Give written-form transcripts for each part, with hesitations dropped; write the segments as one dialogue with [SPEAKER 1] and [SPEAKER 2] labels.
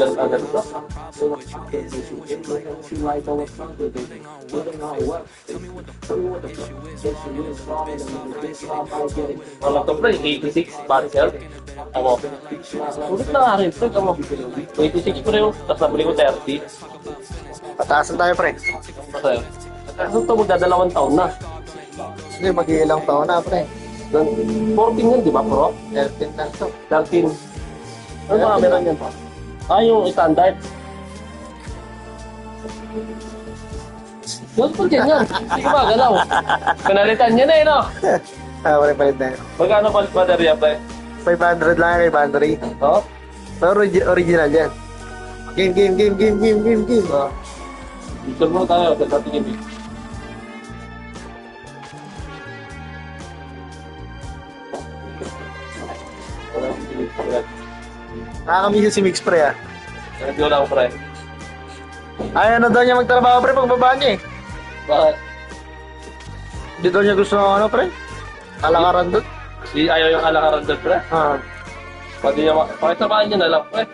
[SPEAKER 1] Biglang agad ba? Wala to pre, 86 battle. Ako. Sulit na nga rin pre, kamo. 86 pre yung, tapos nabili ko 30.
[SPEAKER 2] Pataasan tayo, pre.
[SPEAKER 1] Kasi, kasi ito magdadalawang taon na.
[SPEAKER 2] Hindi, mag-iilang taon na, pre.
[SPEAKER 1] 14 yun, di ba, pro?
[SPEAKER 2] 13 na ito.
[SPEAKER 1] 13. Ano ba meron yan pa? Yung standard. Doon po dyan yan. Hindi ko magalaw. Pinalitan niya na no?
[SPEAKER 2] Pre, palit na yun.
[SPEAKER 1] Magkano pa baterya, pre?
[SPEAKER 2] 500 lang kay battery.
[SPEAKER 1] Oo?
[SPEAKER 2] Pero original yan. Game.
[SPEAKER 1] Dito mo tayo, sa tingin.
[SPEAKER 2] Nakakamiss si Mix, pre, ah.
[SPEAKER 1] Hindi ko lang, pre.
[SPEAKER 2] Ay, ano daw niya magtrabaho, pre, pagbaba niya, eh.
[SPEAKER 1] Bakit?
[SPEAKER 2] Hindi daw niya gusto ng ano, pre. Alakaran doon.
[SPEAKER 1] Di ayaw yung alakaran doon, pre. Pwede niya, pakisamahan niya na lang, pre.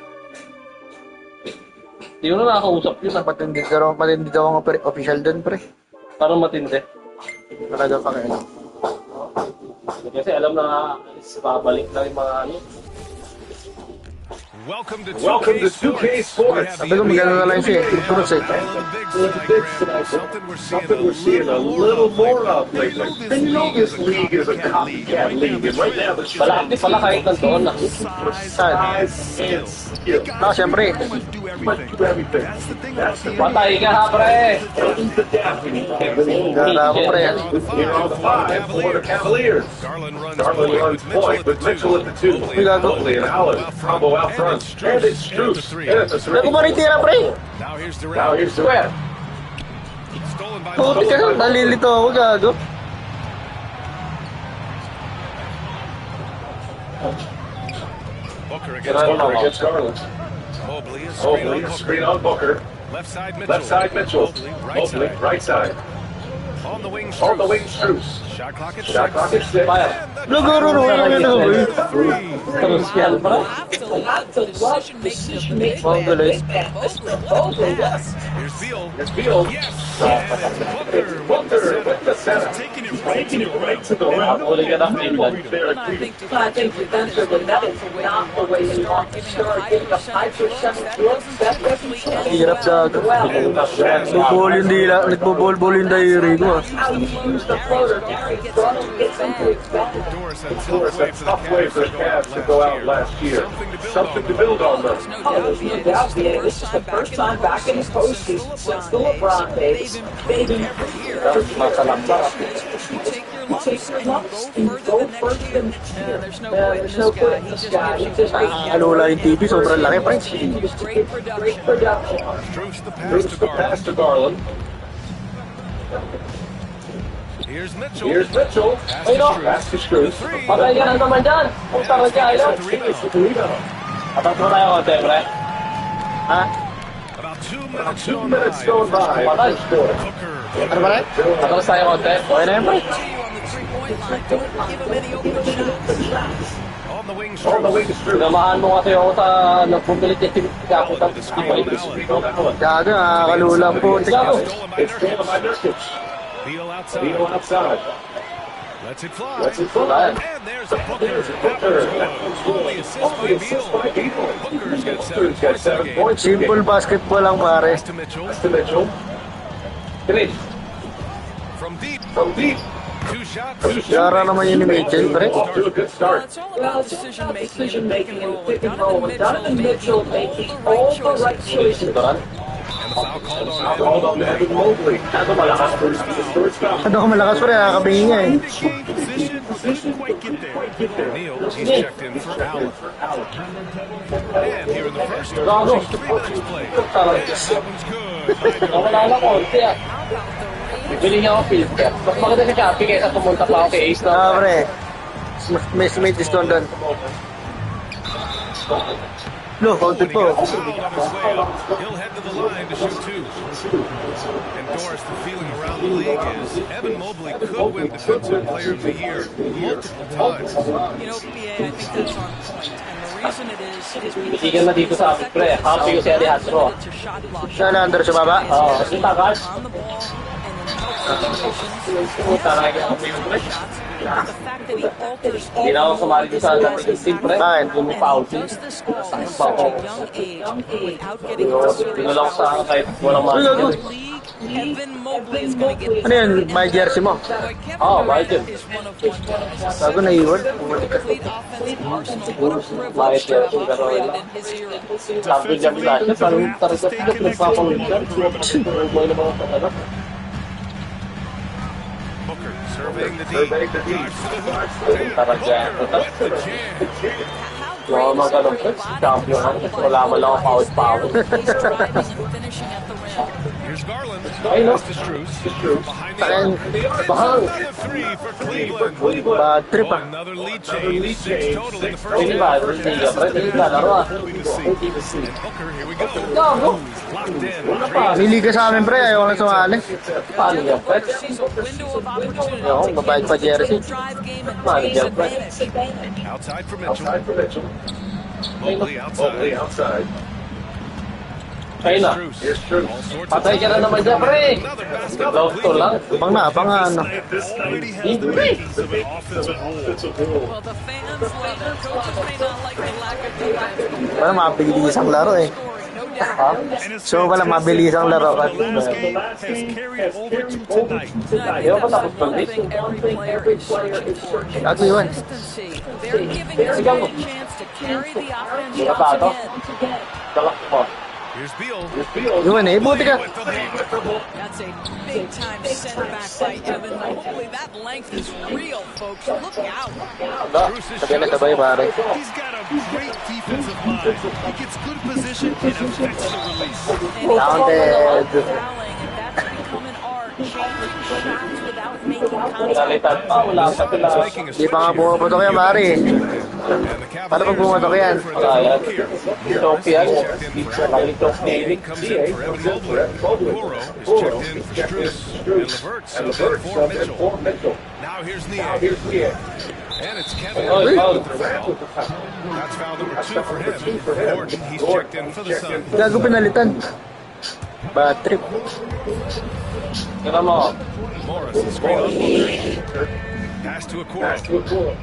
[SPEAKER 1] Hindi ko na nakakausap yun, ah.
[SPEAKER 2] Matindi daw ang official doon, pre.
[SPEAKER 1] Parang matindi.
[SPEAKER 2] Talaga pa kayo.
[SPEAKER 1] Kasi alam na babalik lang yung mga ano.
[SPEAKER 3] Welcome to 2K Sports.
[SPEAKER 2] Sabi ko maganda na lang siya, Cruz, eh.
[SPEAKER 3] Something we're seeing a little more of lately. And you know this league is a copycat league. And right now the
[SPEAKER 1] Malaki pala kahit nandoon na.
[SPEAKER 3] size and skill.
[SPEAKER 2] No, siyempre.
[SPEAKER 3] But do everything. That's the
[SPEAKER 1] Patay ka ha, pre!
[SPEAKER 2] Ganda ako, pre.
[SPEAKER 3] Here on the 5 for the Cavaliers. Garland runs point with Mitchell at the 2. Mobley and Allen combo out front. And it's Strus. And it's a 3.
[SPEAKER 2] Ako maritira, pre.
[SPEAKER 3] Now here's Durant.
[SPEAKER 2] Puti ka, nalilito ako, gago.
[SPEAKER 3] Booker against Garland. Mobley, screen on Booker. Left side Mitchell. Mobley, right side. On the wing, Strus. Shot clock at 6.
[SPEAKER 2] Luguro no,
[SPEAKER 1] Terus yan, pre.
[SPEAKER 2] Oh, galing.
[SPEAKER 3] Here's Beal. Booker with the center. Taking it right to the rim.
[SPEAKER 1] Uli ka na, Cleveland.
[SPEAKER 4] I think defensively that is not the way you want to start getting a 5% look. That doesn't change.
[SPEAKER 2] Hirap, gago. Nagbubol yung dila, nagbubol yung diary ko, ah.
[SPEAKER 4] How you use the floater. Gary Garland gets into it.
[SPEAKER 3] Doris had tough way for the Cavs to go out last year. Something to build on, though.
[SPEAKER 4] Oh, there's no doubt, yeah. This is the first time back in the postseason since the LeBron days. Baby, you take your lumps and go first and there's no quit in this guy. He just
[SPEAKER 2] Alula yung TV, sobrang laki, pre.
[SPEAKER 4] great production.
[SPEAKER 3] Strus the pass to Garland. Here's Mitchell. Pass to Strus.
[SPEAKER 1] Patay ka na naman dyan. Punta ka dyan, ayun. Atas mo tayo konti, pre.
[SPEAKER 2] Ha?
[SPEAKER 3] About 2 minutes going by.
[SPEAKER 1] Patay.
[SPEAKER 2] Ano ba rin?
[SPEAKER 1] Atas tayo konti.
[SPEAKER 2] Okay na yan, pre.
[SPEAKER 3] On the wing, Strus.
[SPEAKER 1] Pinamahan mo kasi ako sa nagpumilit yung pinagkakutan.
[SPEAKER 2] Gago, nakakalulang po.
[SPEAKER 1] Gago.
[SPEAKER 3] It's stolen by Nurkic. Beal outside. Lets it fly.
[SPEAKER 1] Ayan.
[SPEAKER 3] And there's a Booker. That one's good. Only assist by Beal. Booker's got 7 points.
[SPEAKER 2] Simple basketball lang, pare.
[SPEAKER 3] To Mitchell.
[SPEAKER 1] Chris.
[SPEAKER 3] From deep. 2 shots.
[SPEAKER 2] Yara naman yun ni Mitchell, pre.
[SPEAKER 3] Off to a good start.
[SPEAKER 4] Well, it's all about decision making and pick and roll. And Donovan Mitchell making all the right choices.
[SPEAKER 3] And the foul called on Evan Mobley.
[SPEAKER 2] Ano ka malakas, pre? Nakakabingin niya, eh.
[SPEAKER 3] Position. Quite get there. Neal, he's checked in for Allen. And here in the first,
[SPEAKER 1] Gago.
[SPEAKER 3] 3 minutes play.
[SPEAKER 1] That
[SPEAKER 3] one's good.
[SPEAKER 1] Wala na konti ah. Bibili niya ako filter. Mas maganda sa Shopee kaysa pumunta pa ako kay Ace na.
[SPEAKER 2] Pre. May discount doon. No, counted po.
[SPEAKER 3] He'll head to the line to shoot 2. And Doris, the feeling around the league is Evan Mobley could win Defensive Player of the Year multiple times.
[SPEAKER 5] You know, PA, I think that's on point. And the
[SPEAKER 1] Bitigan na dito sa amin, pre. Happy ko si Alejandro.
[SPEAKER 2] Siya na under sa baba.
[SPEAKER 1] Oo, yung takas. Talaga ako yung pre. Hindi na ako sumali doon sa dating team, pre.
[SPEAKER 2] Bakit?
[SPEAKER 1] Yung foul team. Pinulang ko sa kahit walang manager.
[SPEAKER 2] Ano yun? May jersey mo?
[SPEAKER 1] Oo, bakit yun?
[SPEAKER 2] Bago na iwan.
[SPEAKER 1] Bakit yun? Pero wala. Sabi niya sa akin, parang talaga nagpapalunod yan. Mo yung mga patanak.
[SPEAKER 3] Booker surveying the deep.
[SPEAKER 1] Talaga. Yung mga ganun, champion ako. Wala man lang ako power.
[SPEAKER 3] Here's Garland.
[SPEAKER 1] Ay, no.
[SPEAKER 3] Pass to Strus. Behind the
[SPEAKER 2] Takin.
[SPEAKER 3] arc.
[SPEAKER 1] Bahang.
[SPEAKER 3] Another three for Cleveland.
[SPEAKER 2] Bad trip ah.
[SPEAKER 3] Another lead change. 6 total in the first
[SPEAKER 1] Hindi ba? Hindi ka, pre. Hindi ka laro ah.
[SPEAKER 3] And Booker, here we go.
[SPEAKER 1] Gago.
[SPEAKER 3] Locked in.
[SPEAKER 2] Lili ka sa amin pre, ayaw lang sumali.
[SPEAKER 1] Paano yan, pre?
[SPEAKER 2] Ayaw, mabait pa jersey.
[SPEAKER 1] Paano yan, pre?
[SPEAKER 3] Outside for Mitchell. Mobley outside.
[SPEAKER 1] Ayun na.
[SPEAKER 3] Strus. All sorts of
[SPEAKER 1] Patay ka na naman dyan, pre.
[SPEAKER 3] another basket.
[SPEAKER 1] Love to lang.
[SPEAKER 2] Pang na, pang ano.
[SPEAKER 3] Already has
[SPEAKER 1] Hindi,
[SPEAKER 3] the
[SPEAKER 1] pre.
[SPEAKER 3] makings of an offensive hole.
[SPEAKER 5] Well, the fans love it. Coaches may not like the lack of defense.
[SPEAKER 2] Parang mabilis ang laro eh.
[SPEAKER 1] Ha?
[SPEAKER 2] So wala mabilis ang laro.
[SPEAKER 3] The last game has carried over to tonight.
[SPEAKER 1] Di ba patapos pa
[SPEAKER 5] I
[SPEAKER 1] rin?
[SPEAKER 5] think every player is searching for
[SPEAKER 2] Ako yun.
[SPEAKER 5] consistency. They're giving this man a chance to carry the offense
[SPEAKER 1] Di ba
[SPEAKER 5] once
[SPEAKER 1] tato?
[SPEAKER 5] again.
[SPEAKER 1] Dalak mo.
[SPEAKER 3] Here's Beal.
[SPEAKER 2] Yun eh, buti ka.
[SPEAKER 3] With the hook.
[SPEAKER 5] That's a big-time send back by Evan Mobley. That length is real, folks. Look out.
[SPEAKER 2] Sabi na sabay pare.
[SPEAKER 3] He's got a great defensive mind. He gets good position and affects the release.
[SPEAKER 5] And
[SPEAKER 2] Counted.
[SPEAKER 5] fouling, and that's become an art. Changing shots without making contact.
[SPEAKER 1] Nalitan pa. Wala ka pala.
[SPEAKER 3] Making a
[SPEAKER 2] Di pa nga
[SPEAKER 3] switch here.
[SPEAKER 2] pumapatok yan pare.
[SPEAKER 3] And the
[SPEAKER 2] Paano pag bumatok yan?
[SPEAKER 1] Wala yan. Ethiopia. Nakalitok David.
[SPEAKER 3] comes in for Evan Mobley. Goro is checked in for Strus. And Levert's in for Mitchell. Now here's Nia. And it's Kevin.
[SPEAKER 1] Oh, foul.
[SPEAKER 3] That's foul number 2 for him. Gordon, he's checked in for the Sun.
[SPEAKER 2] Gago pinalitan. Bad trip.
[SPEAKER 1] Kira mo.
[SPEAKER 3] Morris is screen on Booker. Pass to Okoro.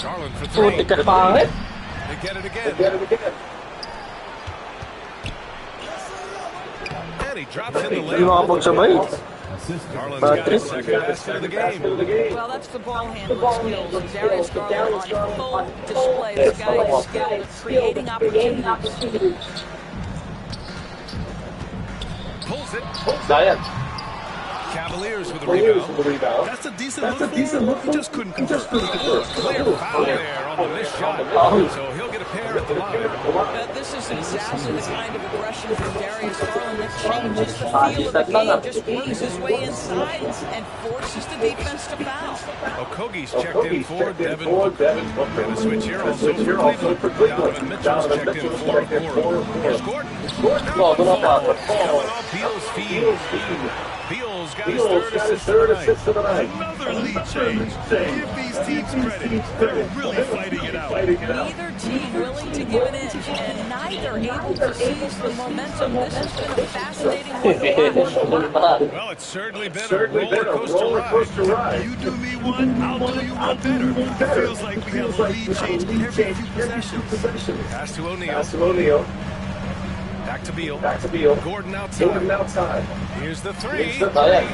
[SPEAKER 3] Garland for 3.
[SPEAKER 1] Puti ka pangit.
[SPEAKER 3] They get it again. And he drops in the
[SPEAKER 2] Hindi
[SPEAKER 3] lane.
[SPEAKER 2] makapagsabay.
[SPEAKER 3] Garland's got his
[SPEAKER 2] Patrick.
[SPEAKER 3] second basket of the game.
[SPEAKER 5] Well, that's the ball handling skills. Darius Garland on full display. The guy is skilled at creating opportunities.
[SPEAKER 3] Pulls it.
[SPEAKER 1] Dayan.
[SPEAKER 3] Cavaliers with a rebound. That's a decent look. He just couldn't convert. Clear foul there on the missed shot. So he'll get a pair at the line.
[SPEAKER 5] This is exactly the kind of aggression from Darius Garland that changes the feel of the game, just works his way inside and forces the defense to foul.
[SPEAKER 3] Okogi's checked in for Devin Booker. And a switch here also for Cleveland. Donovan Mitchell's checked in for Okoro. Here's Gordon.
[SPEAKER 1] Gago na pa.
[SPEAKER 3] Going off Beal's feed. Beal's got his third assist of the night. Another lead change. Give these teams credit. They're really fighting it out.
[SPEAKER 5] Neither team willing to give an inch, and neither able to seize the momentum. This has been a fascinating one to watch.
[SPEAKER 3] Well, it's certainly been a roller coaster ride. You do me one, I'll do you one better. It feels like we have a lead change every few possessions. Pass to O'Neal. Back to Beal. Gordon outside. Here's the three.
[SPEAKER 1] Dayan.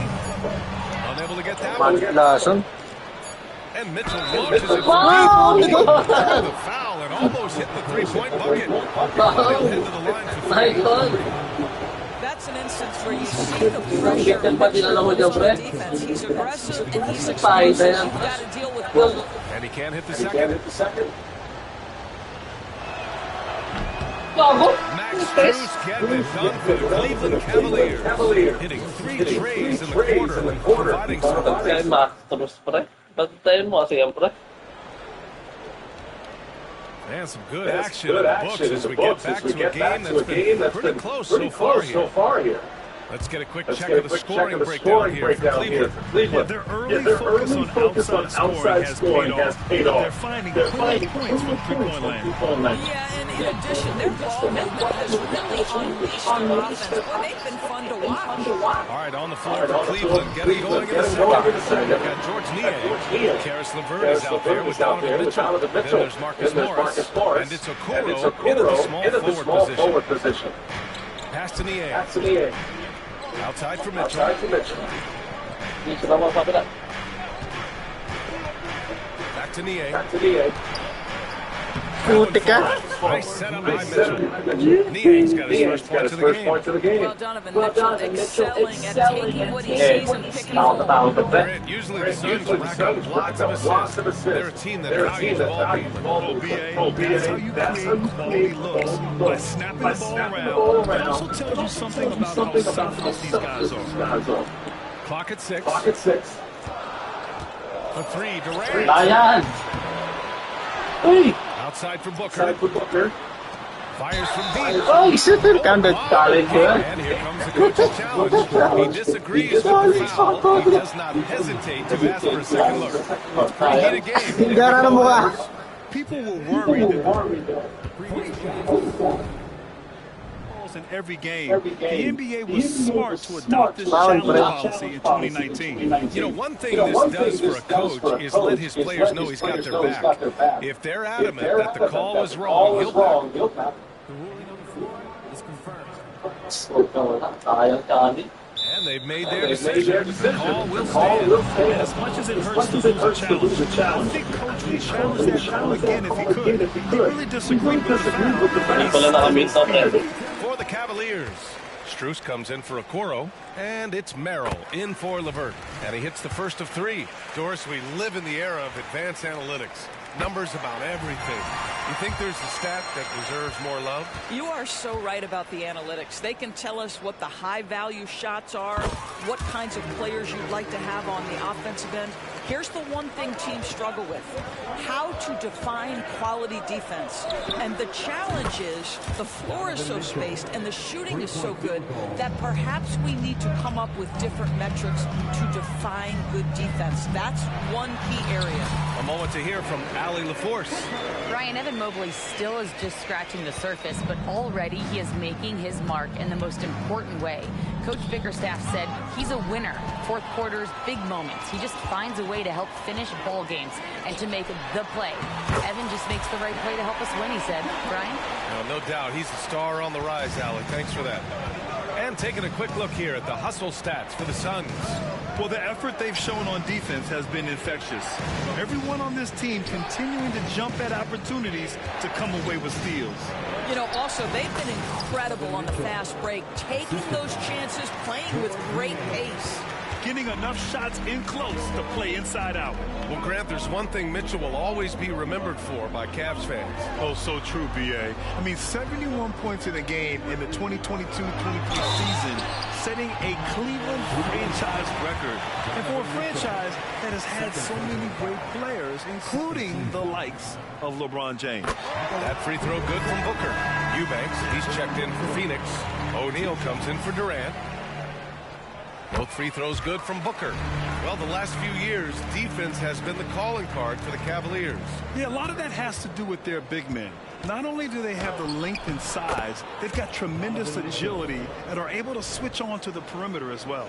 [SPEAKER 3] Unable to get that one.
[SPEAKER 2] Lason.
[SPEAKER 3] And Mitchell launches it from
[SPEAKER 1] Wow!
[SPEAKER 3] deep. The foul and almost hit the three-point bucket. He'll head to the line for three.
[SPEAKER 1] Nice one.
[SPEAKER 5] That's an instance where you see the pressure
[SPEAKER 1] Bakit pa dinala mo dyan, pre?
[SPEAKER 5] defense. He's aggressive and he's
[SPEAKER 1] Pahay na
[SPEAKER 5] explosive.
[SPEAKER 1] yan.
[SPEAKER 5] You've got to deal with both.
[SPEAKER 3] And he can't hit the second.
[SPEAKER 1] Gago.
[SPEAKER 3] Max Strus getting it done for the Cleveland Cavaliers. Hitting 3 trays in the quarter and providing some
[SPEAKER 1] Pagkain masters, pre. Pagkain mo kasi yan, pre.
[SPEAKER 3] and some good action in the books as we get back to a game that's been pretty close so far here. Let's get a quick check of the scoring breakdown here for Cleveland.
[SPEAKER 6] Yeah, their early focus on outside scoring has paid off. They're finding plenty of points from three-point land.
[SPEAKER 5] Yeah, and in addition, their ball movement has really unleashed their offense. Boy, they've been fun to watch.
[SPEAKER 3] All right, on the floor for Cleveland, getting going in the second. We've got George Niang. Karis LeVert is out there with Donovan Mitchell. Then there's Marcus Morris. And it's Okoro into the small forward position. Pass to Niang. Outside for Mitchell. Back to Niang.
[SPEAKER 2] Putik ka.
[SPEAKER 3] Nice setup by Mitchell. Niang's got his first points of the game.
[SPEAKER 5] Well, Donovan Mitchell excelling at taking what he sees and picking up the ball.
[SPEAKER 3] Grant, usually the Suns rack up lots of assists. They're a team that values ball movement.
[SPEAKER 6] That's how you create quality looks, by snapping the ball around. It also tells you something about how selfless these guys are.
[SPEAKER 3] Clock at 6. A 3, Durant.
[SPEAKER 1] Ayan! Uy!
[SPEAKER 3] Outside for Booker. Fires from deep.
[SPEAKER 2] Ay, shooter ka.
[SPEAKER 1] Talent ko yan.
[SPEAKER 3] And here comes the coach's challenge. He disagrees with the foul. He does not hesitate to ask for a second look. It's a pretty heated game.
[SPEAKER 2] Gara na mukha.
[SPEAKER 6] People were worried in every game. The NBA was smart to adopt this challenge policy in 2019.
[SPEAKER 3] You know, one thing this does for a coach is let his players know he's got their back. If they're adamant that the call was wrong, he'll back. And they've made their decision. The call will stand.
[SPEAKER 6] As much as it hurts to lose a challenge, I think Coach would challenge that call again if he could. He really disagreed with the foul.
[SPEAKER 3] For the Cavaliers, Strus comes in for Okoro, and it's Merrill in for LeVert. And he hits the first of 3. Doris, we live in the era of advanced analytics. Numbers about everything. You think there's a stat that deserves more love?
[SPEAKER 5] You are so right about the analytics. They can tell us what the high-value shots are, what kinds of players you'd like to have on the offensive end. Here's the one thing teams struggle with: how to define quality defense. And the challenge is the floor is so spaced and the shooting is so good that perhaps we need to come up with different metrics to define good defense. That's one key area.
[SPEAKER 3] A moment to hear from Allie LaForce.
[SPEAKER 7] Brian, Evan Mobley still is just scratching the surface, but already he is making his mark in the most important way. Coach Bickerstaff said he's a winner. Fourth quarters, big moments. He just finds a way to help finish ball games and to make the play. Evan just makes the right play to help us win, he said. Brian?
[SPEAKER 3] No doubt. He's the star on the rise, Allie. Thanks for that. And taking a quick look here at the hustle stats for the Suns.
[SPEAKER 6] Well, the effort they've shown on defense has been infectious. Everyone on this team continuing to jump at opportunities to come away with steals.
[SPEAKER 5] You know, also, they've been incredible on the fast break, taking those chances, playing with great pace.
[SPEAKER 6] Getting enough shots in close to play inside out.
[SPEAKER 3] Well, Grant, there's one thing Mitchell will always be remembered for by Cavs fans.
[SPEAKER 6] Oh, so true, B.A. I mean, 71 points in a game in the 2022-23 season, setting a Cleveland franchise record. And for a franchise that has had so many great players, including the likes of LeBron James.
[SPEAKER 3] That free throw good from Booker. Eubanks, he's checked in for Phoenix. O'Neal comes in for Durant. Both free throws good from Booker. Well, the last few years, defense has been the calling card for the Cavaliers.
[SPEAKER 6] Yeah, a lot of that has to do with their big men. Not only do they have the length and size, they've got tremendous agility and are able to switch on to the perimeter as well.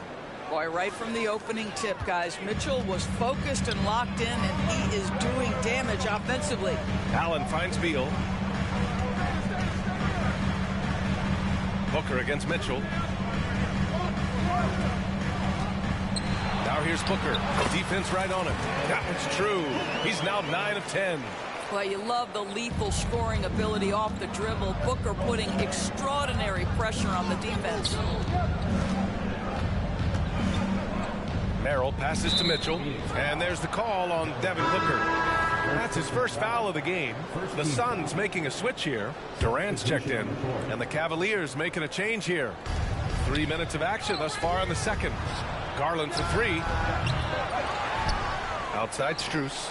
[SPEAKER 5] Boy, right from the opening tip, guys, Mitchell was focused and locked in, and he is doing damage offensively.
[SPEAKER 3] Allen finds Beal. Booker against Mitchell. Now here's Booker. Defense right on him. That one's true. He's now 9 of 10.
[SPEAKER 5] Well, you love the lethal scoring ability off the dribble. Booker putting extraordinary pressure on the defense.
[SPEAKER 3] Merrill passes to Mitchell, and there's the call on Devin Booker. That's his first foul of the game. The Suns making a switch here. Durant's checked in, and the Cavaliers making a change here. 3 minutes of action thus far in the second. Garland for 3. Outside Strus.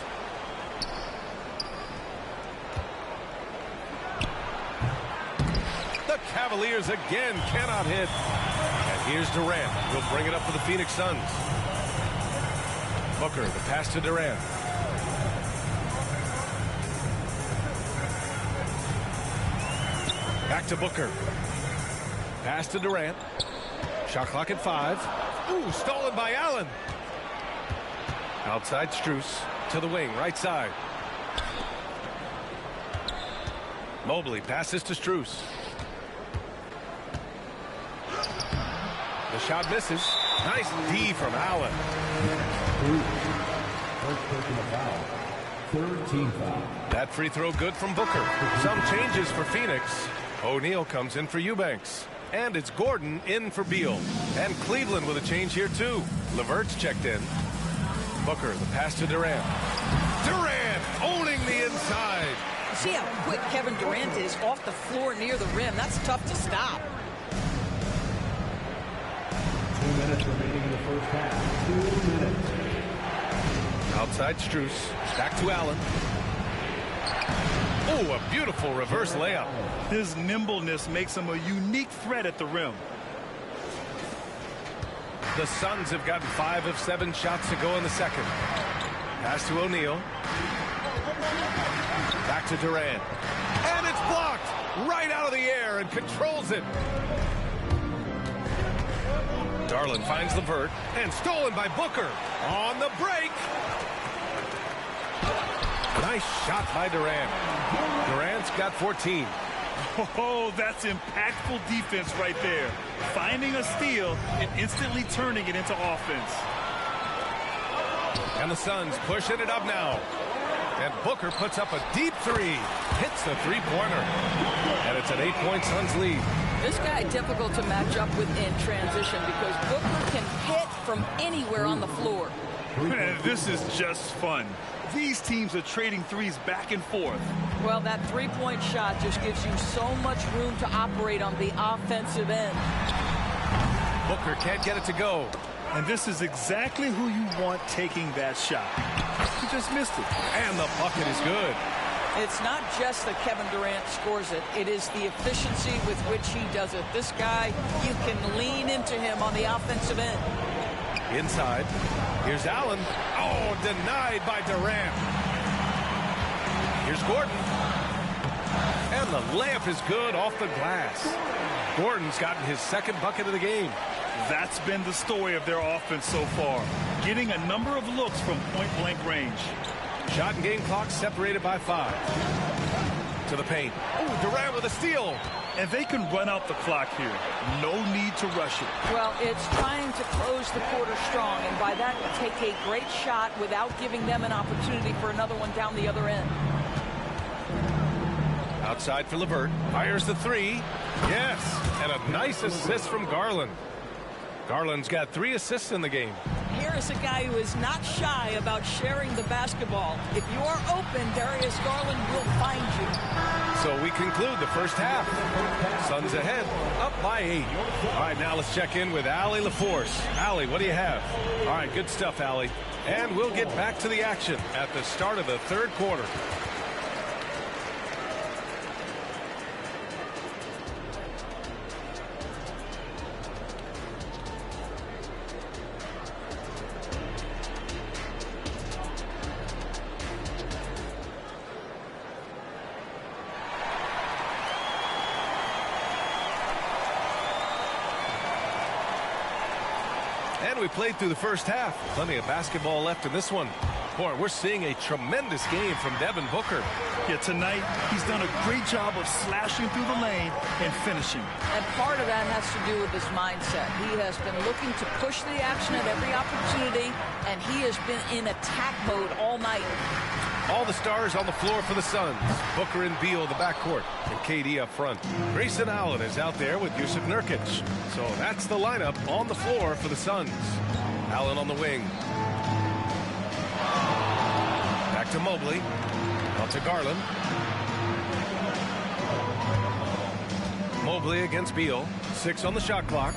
[SPEAKER 3] The Cavaliers again cannot hit. And Here's Durant. He'll bring it up for the Phoenix Suns. Booker, the pass to Durant. Back to Booker. Pass to Durant. Shot clock at 5. Ooh, stolen by Allen. Outside Strus to the wing, right side. Mobley passes to Strus. The shot misses. Nice D from Allen. That free throw good from Booker. Some changes for Phoenix. O'Neal comes in for Eubanks. And it's Gordon in for Beal. And Cleveland with a change here too. LeVert's checked in. Booker, the pass to Durant. Durant owning the inside.
[SPEAKER 5] See how quick Kevin Durant is off the floor near the rim. That's tough to stop.
[SPEAKER 8] 2 minutes remaining in the first half. 2 minutes.
[SPEAKER 3] Outside Strus. Back to Allen. Oh, a beautiful reverse layup.
[SPEAKER 6] His nimbleness makes him a unique threat at the rim.
[SPEAKER 3] The Suns have gotten 5 of 7 shots to go in the second. Pass to O'Neal. Back to Durant. And it's blocked right out of the air and controls it. Garland finds LeVert and stolen by Booker on the break. Nice shot by Durant. Durant's got 14.
[SPEAKER 6] Oh, that's impactful defense right there. Finding a steal and instantly turning it into offense.
[SPEAKER 3] And the Suns pushing it up now. And Booker puts up a deep 3. Hits the three-pointer. And it's an 8-point Suns lead.
[SPEAKER 5] This guy difficult to match up with in transition because Booker can hit from anywhere on the floor.
[SPEAKER 6] Man, this is just fun. These teams are trading threes back and forth.
[SPEAKER 5] Well, that three-point shot just gives you so much room to operate on the offensive end.
[SPEAKER 3] Booker can't get it to go.
[SPEAKER 6] And this is exactly who you want taking that shot. He just missed it.
[SPEAKER 3] And the bucket is good.
[SPEAKER 5] It's not just that Kevin Durant scores it. It is the efficiency with which he does it. This guy, you can lean into him on the offensive end.
[SPEAKER 3] Inside. Here's Allen. Oh, denied by Durant. Here's Gordon. And the layup is good off the glass. Gordon's gotten his second bucket of the game.
[SPEAKER 6] That's been the story of their offense so far. Getting a number of looks from point-blank range.
[SPEAKER 3] Shot and game clock separated by 5. To the paint. Oh, Durant with a steal.
[SPEAKER 6] And they can run out the clock here. No need to rush it.
[SPEAKER 5] Well, it's trying to close the quarter strong, and by that, take a great shot without giving them an opportunity for another one down the other end.
[SPEAKER 3] Outside for LeVert. Fires the 3. Yes. And a nice assist from Garland. Garland's got 3 assists in the game.
[SPEAKER 5] Here is a guy who is not shy about sharing the basketball. If you are open, Darius Garland will find you.
[SPEAKER 3] So we conclude the first half. Suns ahead, up by 8. All right, now let's check in with Allie LaForce. Allie, what do you have? All right, good stuff, Allie. And we'll get back to the action at the start of the third quarter. And we played through the first half. Plenty of basketball left in this one. Boy, we're seeing a tremendous game from Devin Booker.
[SPEAKER 6] Yeah, tonight he's done a great job of slashing through the lane and finishing.
[SPEAKER 5] And part of that has to do with his mindset. He has been looking to push the action at every opportunity, and he has been in attack mode all night.
[SPEAKER 3] All the stars on the floor for the Suns. Booker and Beal, the backcourt, and KD up front. Grayson Allen is out there with Yusuf Nurkic. So that's the lineup on the floor for the Suns. Allen on the wing. Back to Mobley. Out to Garland. Mobley against Beal. 6 on the shot clock.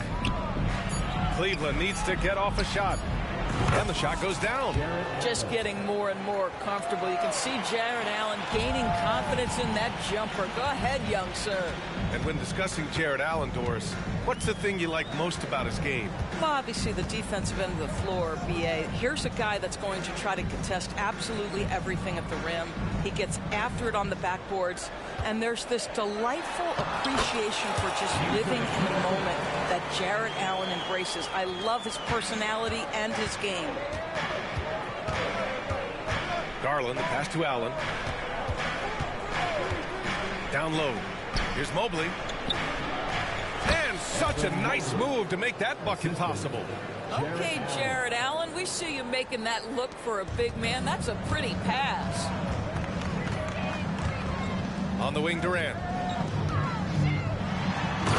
[SPEAKER 3] Cleveland needs to get off a shot. And the shot goes down.
[SPEAKER 5] Just getting more and more comfortable. You can see Jared Allen gaining confidence in that jumper. Go ahead, young sir.
[SPEAKER 3] And when discussing Jared Allen, Doris, what's the thing you like most about his game?
[SPEAKER 5] Well, obviously the defensive end of the floor, BA. Here's a guy that's going to try to contest absolutely everything at the rim. He gets after it on the backboards. And there's this delightful appreciation for just living in the moment that Jared Allen embraces. I love his personality and his game.
[SPEAKER 3] Garland, the pass to Allen. Down low. Here's Mobley. And such a nice move to make that bucket possible.
[SPEAKER 5] Okay, Jared Allen, we see you making that look for a big man. That's a pretty pass.
[SPEAKER 3] On the wing, Durant.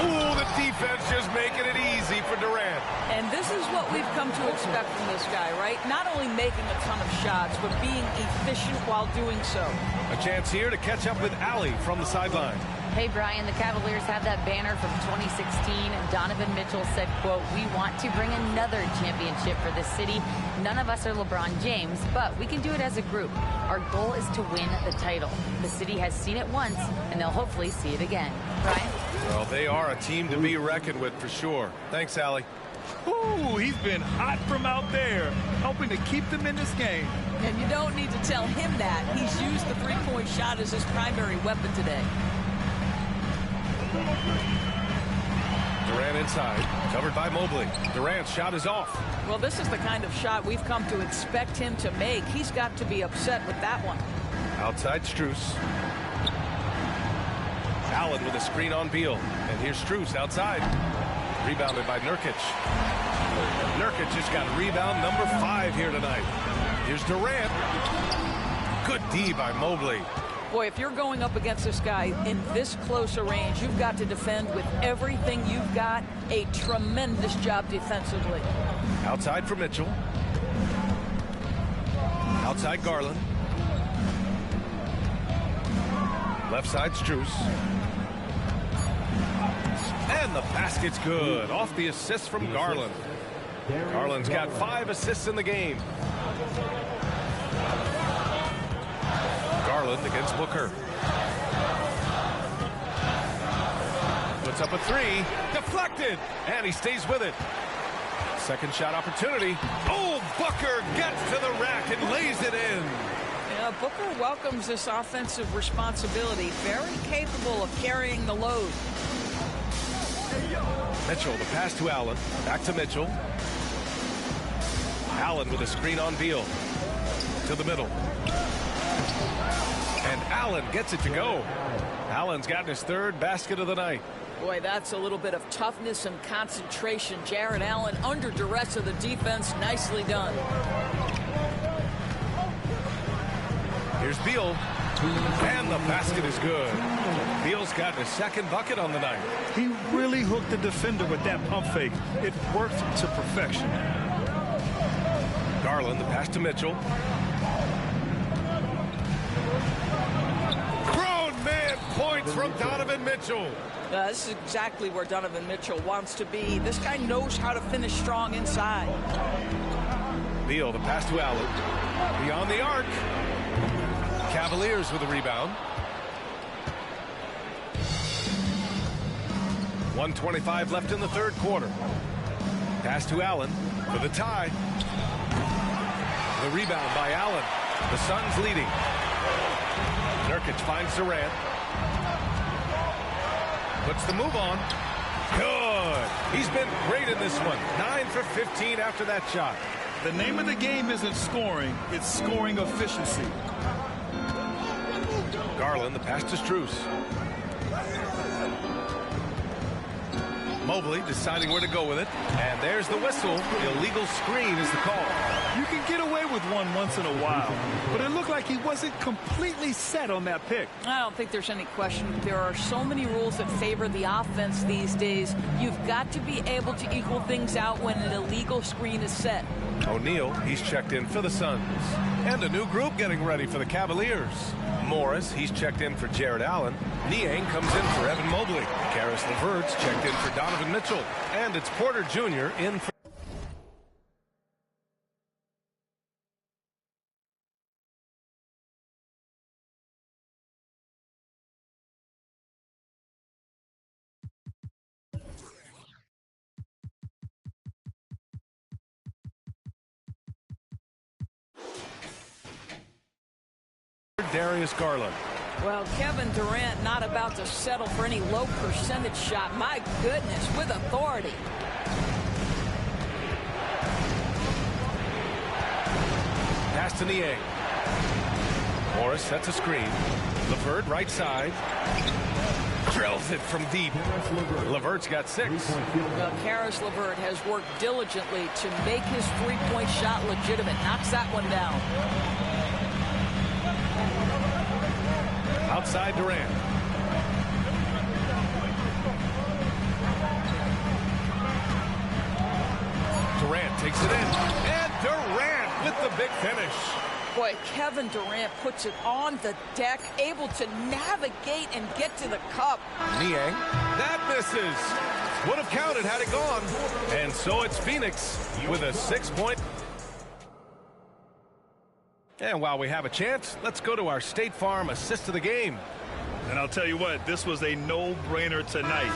[SPEAKER 3] Oh, the defense just making it easy for Durant.
[SPEAKER 5] And this is what we've come to expect from this guy, right? Not only making a ton of shots, but being efficient while doing so.
[SPEAKER 3] A chance here to catch up with Allie from the sideline.
[SPEAKER 7] Hey, Brian, the Cavaliers have that banner from 2016. Donovan Mitchell said, quote, "We want to bring another championship for this city. None of us are LeBron James, but we can do it as a group. Our goal is to win the title. The city has seen it once, and they'll hopefully see it again." Brian?
[SPEAKER 3] Well, they are a team to be reckoned with for sure. Thanks, Allie.
[SPEAKER 6] Ooh, he's been hot from out there, helping to keep them in this game.
[SPEAKER 5] And you don't need to tell him that. He's used the three-point shot as his primary weapon today.
[SPEAKER 3] Durant inside, covered by Mobley. Durant's shot is off.
[SPEAKER 5] Well, this is the kind of shot we've come to expect him to make. He's got to be upset with that one.
[SPEAKER 3] Outside Strus. Allen with a screen on Beal. And here's Strus outside. Rebounded by Nurkic. Nurkic just got rebound number 5 here tonight. Here's Durant. Good D by Mobley.
[SPEAKER 5] Boy, if you're going up against this guy in this close a range, you've got to defend with everything you've got. A tremendous job defensively.
[SPEAKER 3] Outside for Mitchell. Outside Garland. Left side Strus. And the basket's good. Off the assist from Garland. Garland's got 5 assists in the game. Garland against Booker. Puts up a 3. Deflected. And he stays with it. Second shot opportunity. Oh, Booker gets to the rack and lays it in.
[SPEAKER 5] Yeah, Booker welcomes this offensive responsibility. Very capable of carrying the load.
[SPEAKER 3] Mitchell, the pass to Allen. Back to Mitchell. Allen with a screen on Beal. To the middle. And Allen gets it to go. Allen's gotten his 3rd basket of the night.
[SPEAKER 5] Boy, that's a little bit of toughness and concentration. Jared Allen under duress of the defense. Nicely done.
[SPEAKER 3] Here's Beal. And the basket is good. Beal's gotten his 2nd bucket on the night.
[SPEAKER 6] He really hooked the defender with that pump fake. It worked to perfection.
[SPEAKER 3] Garland, the pass to Mitchell. Grown man points from Donovan Mitchell.
[SPEAKER 5] This is exactly where Donovan Mitchell wants to be. This guy knows how to finish strong inside.
[SPEAKER 3] Beal, the pass to Allen. Beyond the arc. Cavaliers with a rebound. 1:25 left in the 3rd quarter. Pass to Allen for the tie. The rebound by Allen. The Suns leading. Nurkic finds Durant. Puts the move on. Good. He's been great in this one. 9 for 15 after that shot.
[SPEAKER 6] The name of the game isn't scoring, it's scoring efficiency.
[SPEAKER 3] Garland, the pass to Strus. Mobley deciding where to go with it. And there's the whistle. The illegal screen is the call.
[SPEAKER 6] You can get away with one once in a while, but it looked like he wasn't completely set on that pick.
[SPEAKER 5] I don't think there's any question. There are so many rules that favor the offense these days. You've got to be able to equal things out when an illegal screen is set.
[SPEAKER 3] O'Neal, he's checked in for the Suns. And a new group getting ready for the Cavaliers. Morris, he's checked in for Jared Allen. Niang comes in for Evan Mobley. Karis LeVert's checked in for Donovan Mitchell. And it's Porter Jr. in for Darius Garland.
[SPEAKER 5] Well, Kevin Durant not about to settle for any low percentage shot. My goodness, with authority.
[SPEAKER 3] Pass to Niang. Morris sets a screen. LeVert right side. Drills it from deep. LeVert's got 6.
[SPEAKER 5] Well, Karis LeVert has worked diligently to make his three-point shot legitimate. Knocks that one down.
[SPEAKER 3] Outside Durant. Durant takes it in. And Durant with the big finish.
[SPEAKER 5] Boy, Kevin Durant puts it on the deck, able to navigate and get to the cup.
[SPEAKER 3] Niang. That misses. Would have counted had it gone. And so it's Phoenix with a 6-point. And while we have a chance, let's go to our State Farm assist of the game.
[SPEAKER 6] And I'll tell you what, this was a no-brainer tonight.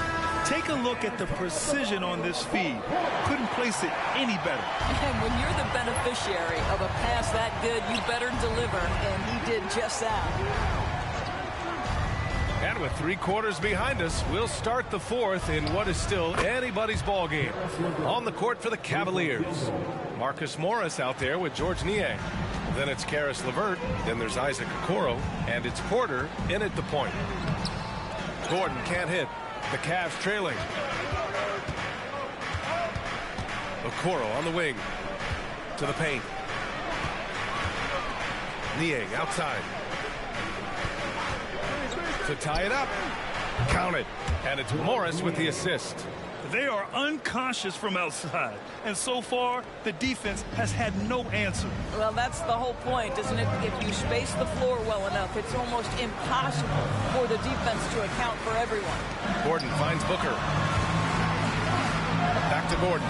[SPEAKER 6] Take a look at the precision on this feed. Couldn't place it any better.
[SPEAKER 5] And when you're the beneficiary of a pass that good, you better deliver, and he did just that.
[SPEAKER 3] And with 3 quarters behind us, we'll start the 4th in what is still anybody's ball game. On the court for the Cavaliers. Marcus Morris out there with George Niang. Then it's Karis LeVert. Then there's Isaac Okoro. And it's Porter in at the point. Gordon can't hit. The Cavs trailing. Okoro on the wing. To the paint. Niang outside. To tie it up. Count it. And it's Morris with the assist.
[SPEAKER 6] They are unconscious from outside. And so far, the defense has had no answer.
[SPEAKER 5] Well, that's the whole point, isn't it? If you space the floor well enough, it's almost impossible for the defense to account for everyone.
[SPEAKER 3] Gordon finds Booker. Back to Gordon.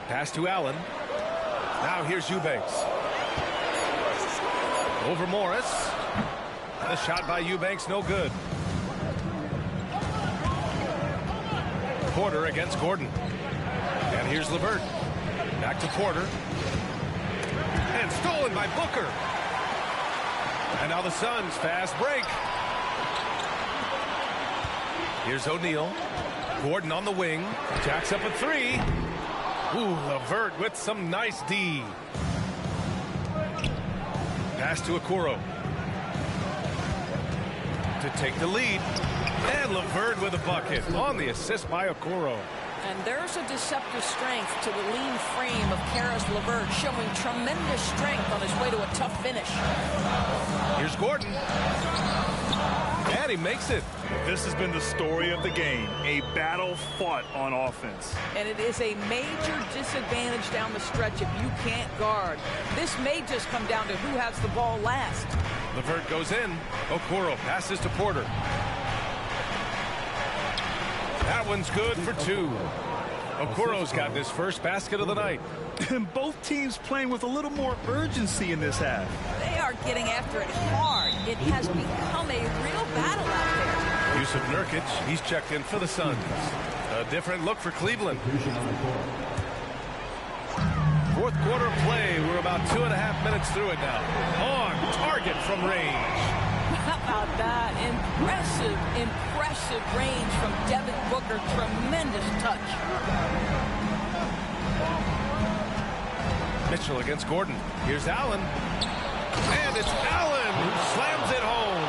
[SPEAKER 3] Pass to Allen. Now here's Eubanks. Over Morris. The shot by Eubanks, no good. Porter against Gordon. And here's LeVert. Back to Porter. And stolen by Booker. And now the Suns fast break. Here's O'Neal. Gordon on the wing. Jacks up a 3. Ooh, LeVert with some nice D. Pass to Okoro. To take the lead. And LeVert with a bucket on the assist by Okoro.
[SPEAKER 5] And there's a deceptive strength to the lean frame of Karis LeVert, showing tremendous strength on his way to a tough finish.
[SPEAKER 3] Here's Gordon. And he makes it.
[SPEAKER 6] This has been the story of the game, a battle fought on offense.
[SPEAKER 5] And it is a major disadvantage down the stretch if you can't guard. This may just come down to who has the ball last.
[SPEAKER 3] LeVert goes in. Okoro passes to Porter. That one's good for 2. Okoro's got his first basket of the night.
[SPEAKER 6] And both teams playing with a little more urgency in this half.
[SPEAKER 5] They are getting after it hard. It has become a real battle out there.
[SPEAKER 3] Yusuf Nurkic, he's checked in for the Suns. A different look for Cleveland. 4th quarter play. We're about 2.5 minutes through it now. On target from range.
[SPEAKER 5] How about that? Impressive range from Devin Booker. Tremendous touch.
[SPEAKER 3] Mitchell against Gordon. Here's Allen. And it's Allen who slams it home.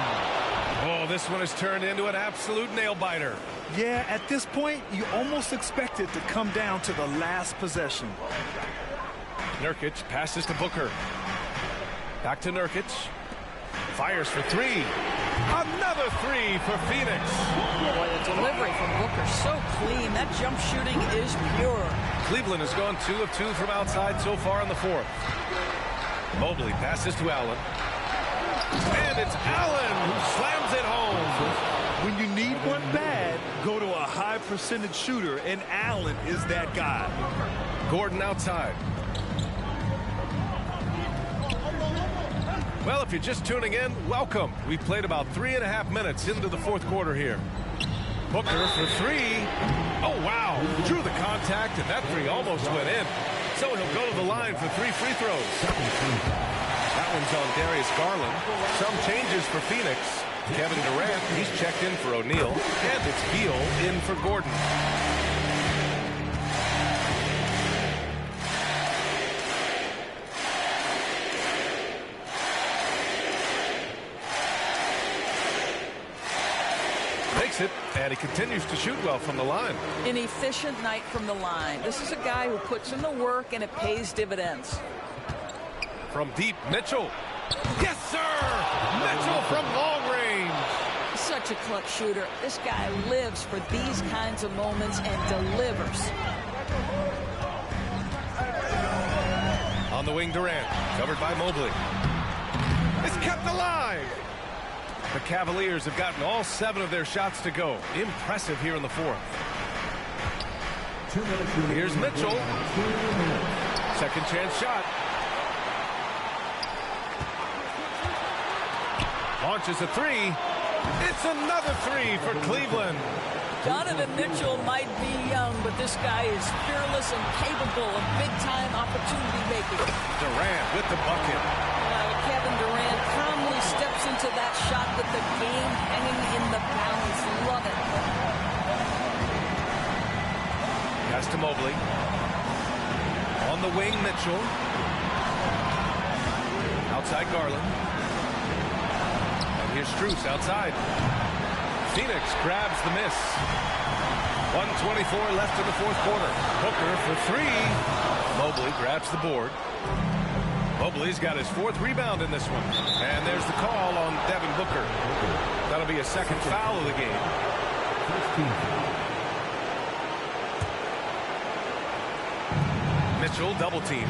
[SPEAKER 3] Oh, this one has turned into an absolute nail-biter.
[SPEAKER 6] Yeah, at this point, you almost expect it to come down to the last possession.
[SPEAKER 3] Nurkic passes to Booker. Back to Nurkic. Fires for 3. Another 3 for Phoenix.
[SPEAKER 5] Boy, the delivery from Booker so clean. That jump shooting is pure.
[SPEAKER 3] Cleveland has gone 2 of 2 from outside so far in the 4th. Mobley passes to Allen. And it's Allen who slams it home.
[SPEAKER 6] When you need one bad, go to a high percentage shooter, and Allen is that guy.
[SPEAKER 3] Gordon outside. Well, if you're just tuning in, welcome. We played about 3.5 minutes into the 4th quarter here. Booker for 3. Oh, wow. Drew the contact, and that 3 almost went in. So he'll go to the line for 3 free throws. That one's on Darius Garland. Some changes for Phoenix. Kevin Durant, he's checked in for O'Neal. And it's Beal in for Gordon. Makes it, and he continues to shoot well from the line.
[SPEAKER 5] An efficient night from the line. This is a guy who puts in the work, and it pays dividends.
[SPEAKER 3] From deep, Mitchell. Yes, sir! Mitchell from long range.
[SPEAKER 5] Such a clutch shooter. This guy lives for these kinds of moments and delivers.
[SPEAKER 3] On the wing, Durant, covered by Mobley. It's kept alive. The Cavaliers have gotten all 7 of their shots to go. Impressive here in the 4th. Here's Mitchell. Second chance shot. Launches a 3. It's another 3 for Cleveland.
[SPEAKER 5] Donovan Mitchell might be young, but this guy is fearless and capable of big-time opportunity making.
[SPEAKER 3] Durant with the bucket.
[SPEAKER 5] Kevin Durant calmly steps into that shot with the game hanging in the balance. Love it.
[SPEAKER 3] Pass to Mobley. On the wing, Mitchell. Outside Garland. And here's Strus outside. Phoenix grabs the miss. 1:24 left in the 4th quarter. Booker for 3. Mobley grabs the board. Mobley's got his 4th rebound in this one. And there's the call on Devin Booker. That'll be a second foul of the game. Mitchell double team.